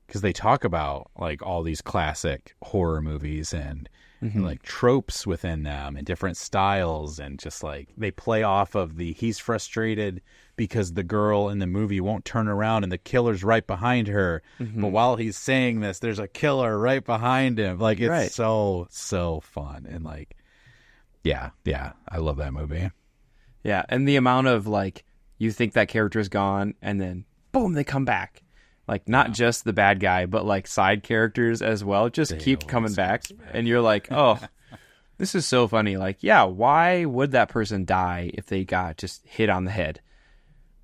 Because they talk about, like, all these classic horror movies and like tropes within them and different styles, and just like they play off of he's frustrated because the girl in the movie won't turn around and the killer's right behind her. But while he's saying this, there's a killer right behind him. Like, it's so fun. And like, yeah, I love that movie. Yeah, and the amount of, like, you think that character is gone, and then, boom, they come back. Like, not just the bad guy, but, like, side characters as well just keep coming back. And you're like, oh, this is so funny. Like, yeah, why would that person die if they got just hit on the head?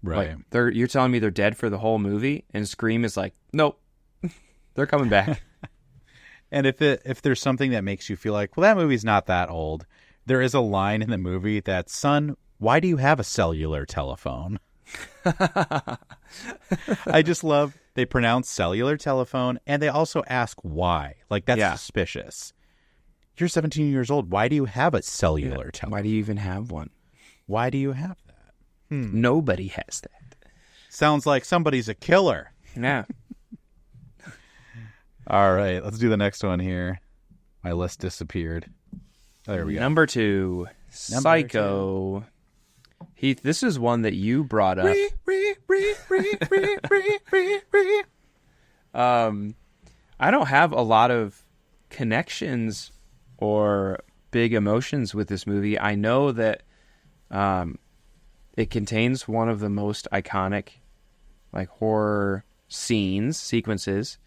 Right. Like, you're telling me they're dead for the whole movie? And Scream is like, nope, they're coming back. And if there's something that makes you feel like, well, that movie's not that old, there is a line in the movie that, son, why do you have a cellular telephone? I just love they pronounce cellular telephone, and they also ask why. Like, that's suspicious. You're 17 years old. Why do you have a cellular telephone? Why do you even have one? Why do you have that? Nobody has that. Sounds like somebody's a killer. Yeah. All right, let's do the next one here. My list disappeared. There we go. Number 2, Psycho. Heath, this is one that you brought up. I don't have a lot of connections or big emotions with this movie. I know that it contains one of the most iconic, like, horror sequences.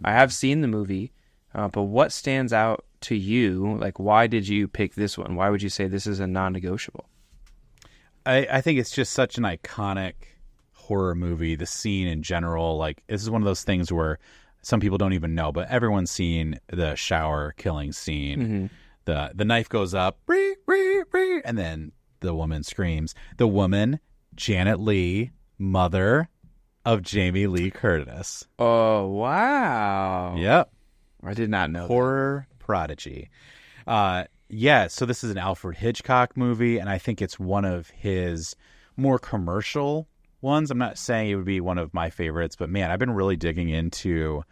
I have seen the movie, but what stands out to you? Like, why did you pick this one? Why would you say this is a non-negotiable? I think it's just such an iconic horror movie. The scene in general, like, this is one of those things where some people don't even know, but everyone's seen the shower killing scene. The knife goes up, and then the woman screams. The woman, Janet Leigh, mother of Jamie Lee Curtis. Oh, wow. Yep. I did not know Horror prodigy. Yeah, so this is an Alfred Hitchcock movie, and I think it's one of his more commercial ones. I'm not saying it would be one of my favorites, but man, I've been really digging into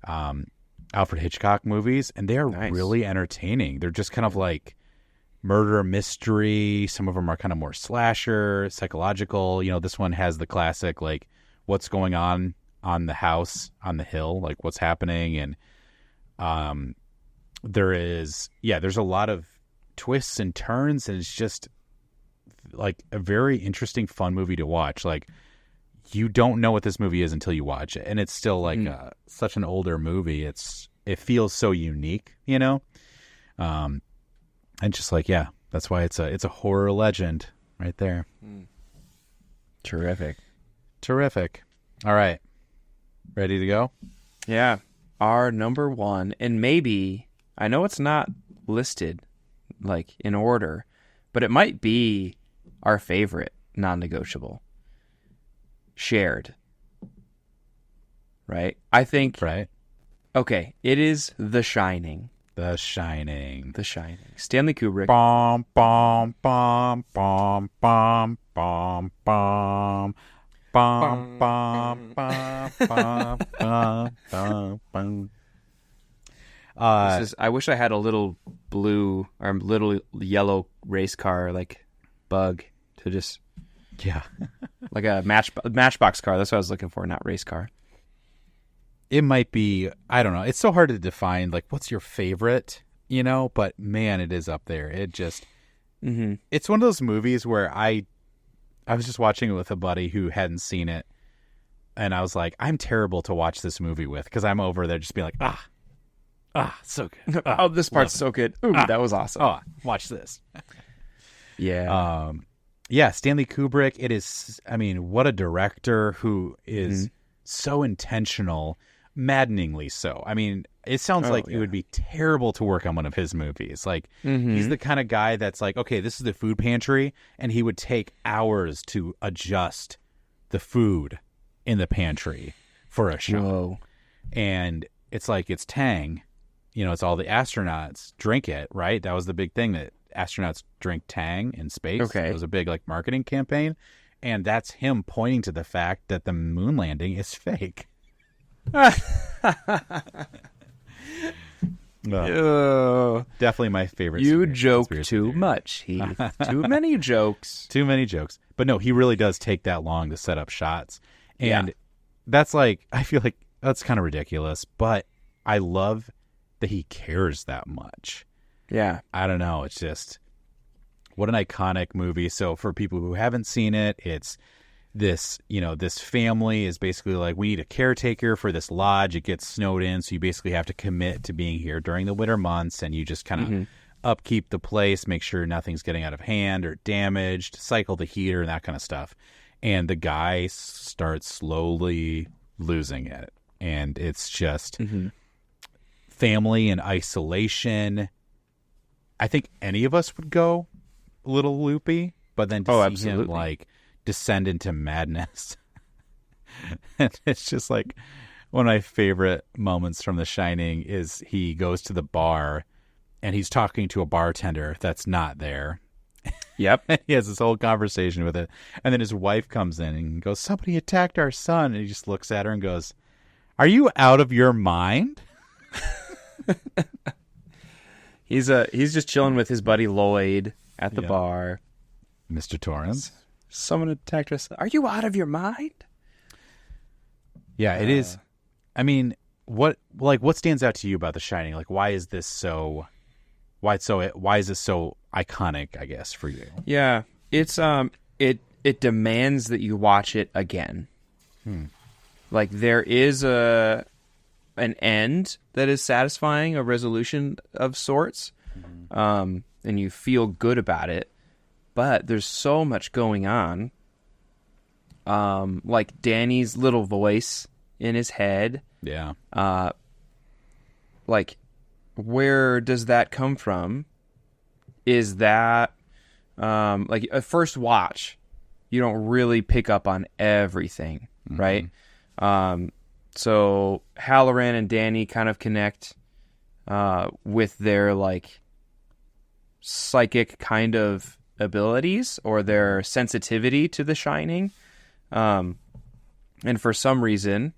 Alfred Hitchcock movies, and they are really entertaining. They're just kind of like murder mystery. Some of them are kind of more slasher, psychological. You know, this one has the classic, like, what's going on the house, on the hill, like what's happening, and there's a lot of twists and turns, and it's just like a very interesting, fun movie to watch. Like, you don't know what this movie is until you watch it, and it's still like such an older movie. It feels so unique, you know, and just like, yeah, that's why it's a horror legend right there. Terrific. All right, ready to go? Yeah, our number 1, and maybe, I know it's not listed like in order, but it might be our favorite non-negotiable. Shared. Right? I think. Right. Okay, it is The Shining. The Shining. Stanley Kubrick. Bom, bom, bom, bom, bom, bom, bom. Bum, bum, bum, bum, bum, bum, bum. I wish I had a little blue or little yellow race car, like, bug to just, like a matchbox car. That's what I was looking for, not race car. It might be, I don't know. It's so hard to define, like, what's your favorite, you know? But man, it is up there. It just, it's one of those movies where I was just watching it with a buddy who hadn't seen it, and I was like, I'm terrible to watch this movie with, because I'm over there just being like, So good. Oh, this part's love so good. Ooh, that was awesome. Oh, watch this. Yeah. Yeah, Stanley Kubrick. It is. I mean, what a director who is so intentional, maddeningly so. I mean, it sounds like it would be terrible to work on one of his movies. Like, he's the kind of guy that's like, okay, this is the food pantry, and he would take hours to adjust the food in the pantry for a shot. Whoa. And it's like, it's Tang. You know, it's all the astronauts drink it, right? That was the big thing, that astronauts drink Tang in space. Okay. It was a big like marketing campaign. And that's him pointing to the fact that the moon landing is fake. Definitely my favorite. You joke conspiracy too theory. much, Heath. Too many jokes. Too many jokes. But no, he really does take that long to set up shots. And Yeah. that's like, I feel like that's kind of ridiculous, but I love that he cares that much. Yeah. I don't know. It's just, what an iconic movie. So for people who haven't seen it, it's this, you know, this family is basically like, we need a caretaker for this lodge. It gets snowed in. So you basically have to commit to being here during the winter months, and you just kind of upkeep the place, make sure nothing's getting out of hand or damaged, cycle the heater and that kind of stuff. And the guy starts slowly losing it. And it's just family and isolation. I think any of us would go a little loopy, but then to see absolutely. him like descend into madness. And it's just like one of my favorite moments from The Shining is he goes to the bar and he's talking to a bartender that's not there. Yep. He has this whole conversation with it. And then his wife comes in and goes, somebody attacked our son. And he just looks at her and goes, are you out of your mind? He's just chilling with his buddy Lloyd at the bar. Mr. Torrance. Someone attacked us. Are you out of your mind? Yeah, it is. I mean, what stands out to you about The Shining? Like, why is this so iconic, I guess, for you? Yeah. It's it demands that you watch it again. Like, there is an end that is satisfying, a resolution of sorts, and you feel good about it. But there's so much going on. Like Danny's little voice in his head. Yeah. Like, where does that come from? Is that, like, a first watch, you don't really pick up on everything, right? So Halloran and Danny kind of connect with their, like, psychic kind of abilities or their sensitivity to The Shining. And for some reason,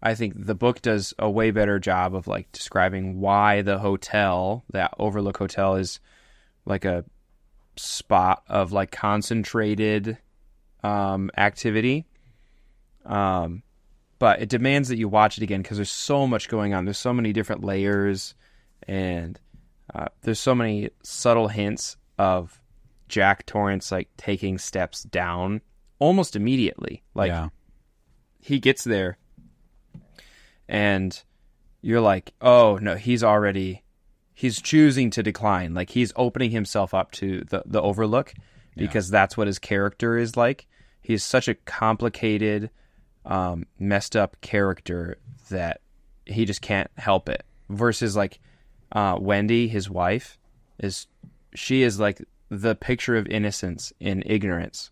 I think the book does a way better job of, like, describing why the hotel, that Overlook Hotel, is like a spot of, like, concentrated activity. But it demands that you watch it again because there's so much going on. There's so many different layers, and there's so many subtle hints of Jack Torrance, like, taking steps down almost immediately. Like, he gets there and you're like, oh no, he's choosing to decline. Like, he's opening himself up to the Overlook because that's what his character is like. He's such a complicated, messed up character that he just can't help it. Versus, like, Wendy, his wife, she is like the picture of innocence in ignorance,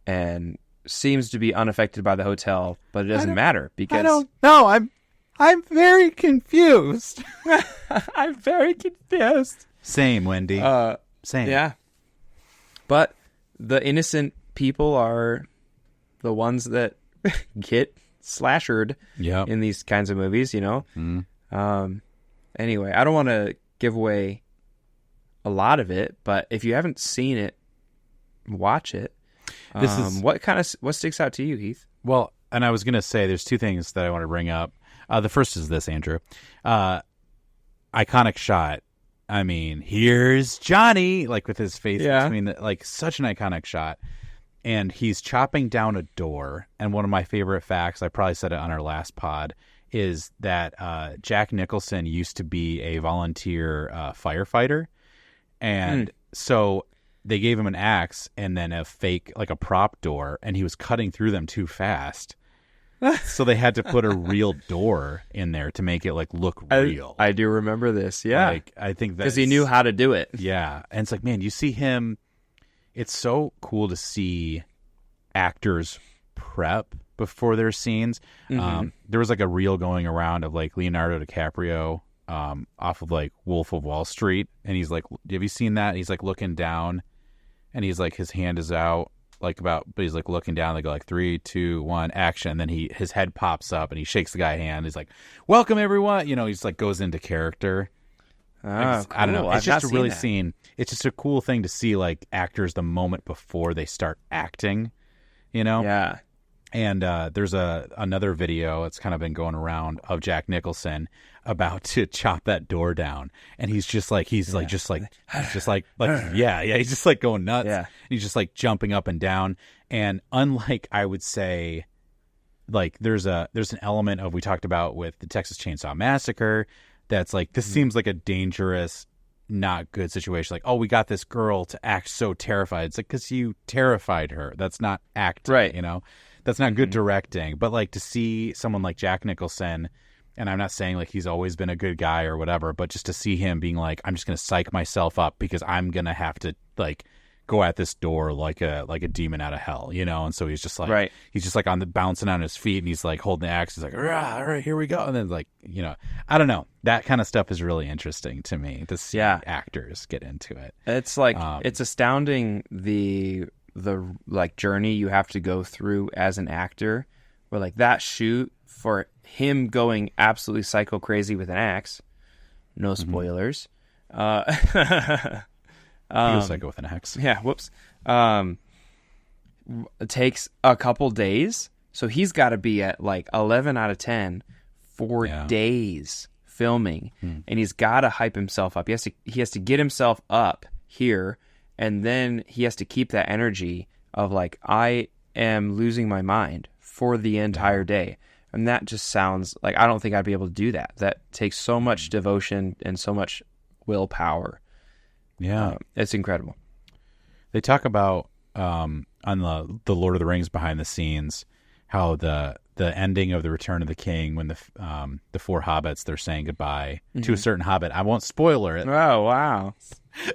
and seems to be unaffected by the hotel, but it doesn't matter because I don't know. I'm very confused. I'm very confused. Same, Wendy. Same. Yeah. But the innocent people are the ones that get slashered in these kinds of movies, you know? Anyway, I don't want to give away a lot of it, but if you haven't seen it, watch it. What sticks out to you, Heath? Well, and I was going to say there's two things that I want to bring up. The first is this, Andrew. Iconic shot. I mean, here's Johnny, like, with his face between such an iconic shot. And he's chopping down a door. And one of my favorite facts, I probably said it on our last pod, is that Jack Nicholson used to be a volunteer firefighter, and so they gave him an axe and then a fake, like a prop door, and he was cutting through them too fast. So they had to put a real door in there to make it like look real. I do remember this. Yeah. Like, I think because he knew how to do it. Yeah. And it's like, man, you see him. It's so cool to see actors prep before their scenes. There was like a reel going around of like Leonardo DiCaprio off of like Wolf of Wall Street. And he's like, have you seen that? He's like looking down and he's like, his hand is out. Like but he's like looking down. They go like 3, 2, 1, action. And then his head pops up and he shakes the guy's hand. He's like, "Welcome everyone." You know, he's like goes into character. Oh, cool. I don't know. It's I've just not a really seen that. it's just a cool thing to see like actors the moment before they start acting. You know. Yeah. And there's another video. It's kind of been going around of Jack Nicholson about to chop that door down, and he's just like he's just like he's just like going nuts. Yeah. And he's just like jumping up and down. And unlike I would say, like there's an element of we talked about with the Texas Chainsaw Massacre that's like this seems like a dangerous, not good situation. Like, oh, we got this girl to act so terrified. It's like because you terrified her. That's not acting, right? You know. That's not good directing, but like to see someone like Jack Nicholson, and I'm not saying like he's always been a good guy or whatever, but just to see him being like, I'm just going to psych myself up because I'm going to have to like go at this door like a demon out of hell, you know? And so he's just like, he's just like bouncing on his feet and he's like holding the axe. He's like, all right, here we go. And then like, you know, I don't know. That kind of stuff is really interesting to me to see actors get into it. It's like, it's astounding the like journey you have to go through as an actor, where like that shoot for him going absolutely psycho crazy with an axe, no spoilers, he was psycho with an axe. Yeah, whoops. It takes a couple days, so he's got to be at like 11 out of 10 for days filming, and he's got to hype himself up. He has to get himself up here. And then he has to keep that energy of like, I am losing my mind for the entire day. And that just sounds like, I don't think I'd be able to do that. That takes so much devotion and so much willpower. Yeah. It's incredible. They talk about on the Lord of the Rings behind the scenes, how the ending of the Return of the King, when the 4 hobbits, they're saying goodbye to a certain hobbit. I won't spoiler it. Oh, wow.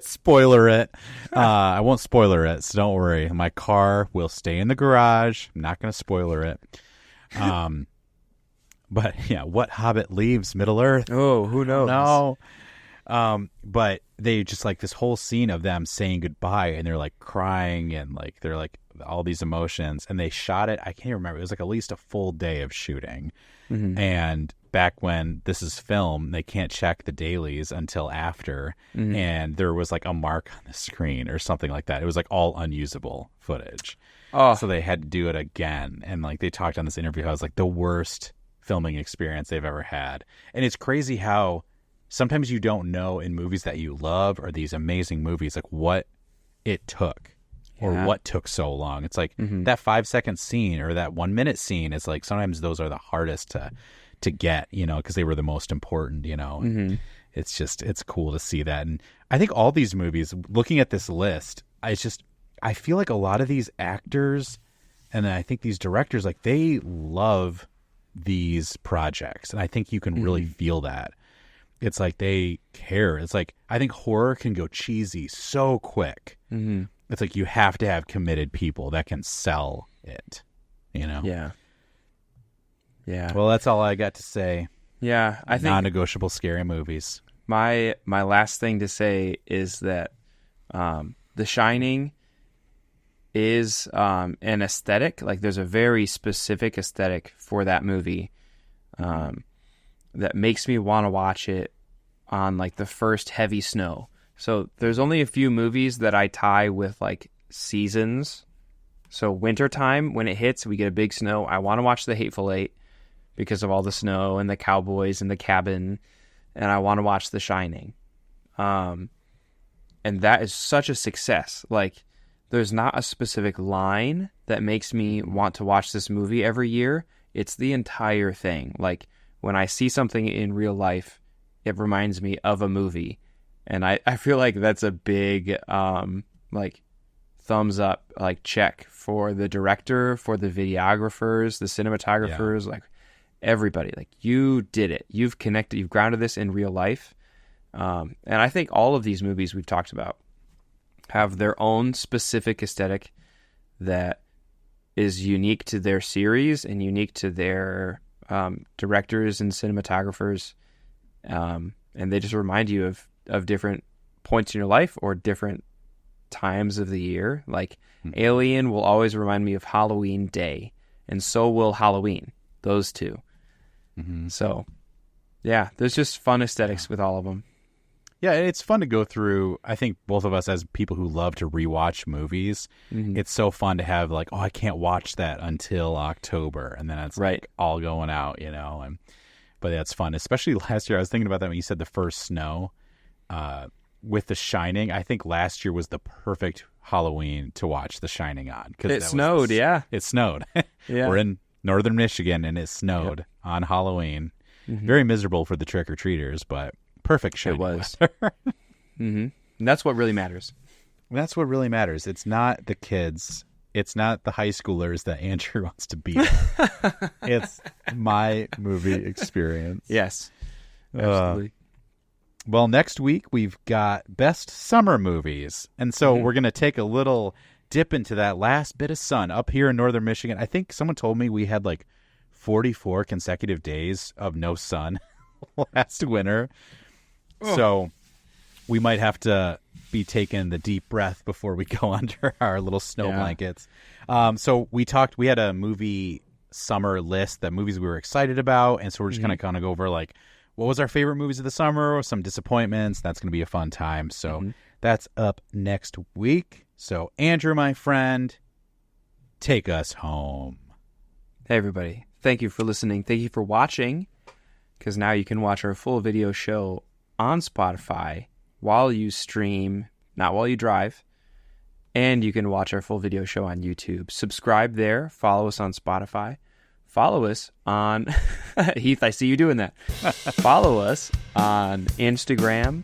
Spoiler it. I won't spoiler it, so don't worry. My car will stay in the garage. I'm not going to spoiler it. But yeah, what hobbit leaves Middle Earth? Oh, who knows? No. But they just like this whole scene of them saying goodbye, and they're like crying and like they're like all these emotions, and they shot it. I can't remember. It was like at least a full day of shooting. And back when this is filmed, they can't check the dailies until after, and there was like a mark on the screen or something like that. It was like all unusable footage. Oh, so they had to do it again. And like they talked on this interview, how it was like the worst filming experience they've ever had. And it's crazy how sometimes you don't know in movies that you love or these amazing movies, like what it took. Or what took so long. It's like that 5-second scene or that 1-minute scene is like sometimes those are the hardest to get, you know, because they were the most important, you know. It's just, it's cool to see that. And I think all these movies, looking at this list, I feel like a lot of these actors and I think these directors, like they love these projects. And I think you can really feel that. It's like they care. It's like, I think horror can go cheesy so quick. It's like you have to have committed people that can sell it, you know? Yeah. Yeah. Well, that's all I got to say. Yeah, I think non-negotiable scary movies. My last thing to say is that The Shining is an aesthetic. Like there's a very specific aesthetic for that movie that makes me want to watch it on like the first heavy snow. So there's only a few movies that I tie with like seasons. So wintertime, when it hits, we get a big snow. I want to watch The Hateful Eight because of all the snow and the cowboys and the cabin. And I want to watch The Shining. And that is such a success. Like there's not a specific line that makes me want to watch this movie every year. It's the entire thing. Like when I see something in real life, it reminds me of a movie. And I feel like that's a big like thumbs up, like check for the director, for the videographers, the cinematographers, like everybody. Like, you did it. You've connected, you've grounded this in real life. And I think all of these movies we've talked about have their own specific aesthetic that is unique to their series and unique to their directors and cinematographers. And they just remind you of different points in your life or different times of the year. Like Alien will always remind me of Halloween Day, and so will Halloween, those two. So yeah, there's just fun aesthetics with all of them. Yeah, it's fun to go through. I think both of us, as people who love to rewatch movies, it's so fun to have like, oh, I can't watch that until October, and then it's like all going out, you know. But that's fun, especially last year. I was thinking about that when you said the first snow with The Shining. I think last year was the perfect Halloween to watch The Shining on, because it snowed. It snowed. We're in northern Michigan, and it snowed on Halloween. Very miserable for the trick-or-treaters, but perfect Shining weather. And that's what really matters. That's what really matters. It's not the kids. It's not the high schoolers that Andrew wants to beat. It's my movie experience. Yes, absolutely. Well, next week we've got best summer movies. And so we're going to take a little dip into that last bit of sun up here in northern Michigan. I think someone told me we had like 44 consecutive days of no sun last winter. So we might have to be taking the deep breath before we go under our little snow blankets. So we had a movie summer list, that movies we were excited about. And so we're just going to kind of go over like, what was our favorite movies of the summer, or some disappointments. That's going to be a fun time. So that's up next week. So Andrew, my friend, take us home. Hey, everybody. Thank you for listening. Thank you for watching, because now you can watch our full video show on Spotify while you stream, not while you drive. And you can watch our full video show on YouTube. Subscribe there. Follow us on Spotify. Follow us on... Heath, I see you doing that. Follow us on Instagram.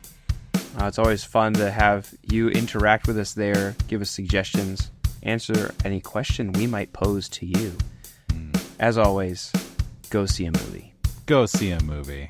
It's always fun to have you interact with us there. Give us suggestions. Answer any question we might pose to you. As always, go see a movie. Go see a movie.